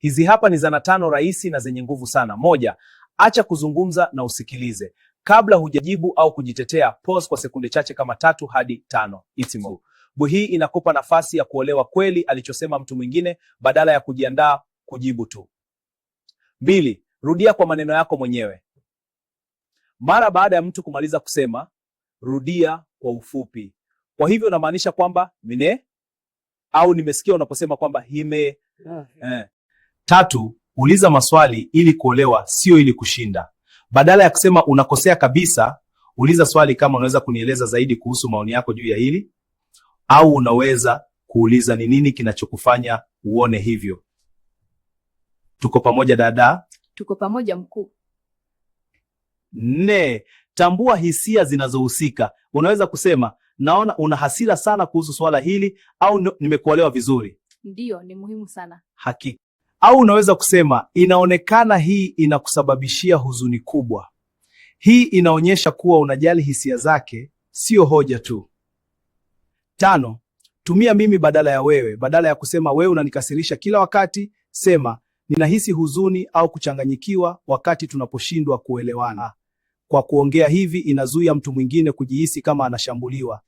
Hizi hapa ni zana 5 rahisi na zenye nguvu sana. 1. Acha kuzungumza na usikilize. Kabla hujajibu au kujitetea, pause kwa sekunde chache kama 3 hadi 5. Itimo. Hii inakupa nafasi ya kuelewa kweli alichosema mtu mwingine badala ya kujiandaa kujibu tu. 2. Rudia kwa maneno yako mwenyewe. Mara baada ya mtu kumaliza kusema, rudia kwa ufupi. Kwa hivyo unamaanisha kwamba mine au nimesikia unaposema kwamba hime. 3. Uliza maswali ili kuolewa, sio ili kushinda. Badala ya kusema unakosea kabisa, uliza swali kama unaweza kunieleza zaidi kuhusu maoni yako juu ya hili, au unaweza kuuliza ni nini kinachokufanya uone hivyo. Tuko pamoja dada? Tuko pamoja mkuu. 4. Tambua hisia zinazohusika. Unaweza kusema naona una hasira sana kuhusu swala hili, au nimekuelewa vizuri. Ndiyo, ni muhimu sana. Hakika. Au unaweza kusema inaonekana hii inakusababishia huzuni kubwa. Hii inaonyesha kuwa unajali hisia zake, sio hoja tu. 5. Tumia mimi badala ya wewe. Badala ya kusema wewe unanikasirisha kila wakati, sema ninahisi huzuni au kuchanganyikiwa wakati tunaposhindwa kuelewana. Kwa kuongea hivi inazuia mtu mwingine kujihisi kama anashambuliwa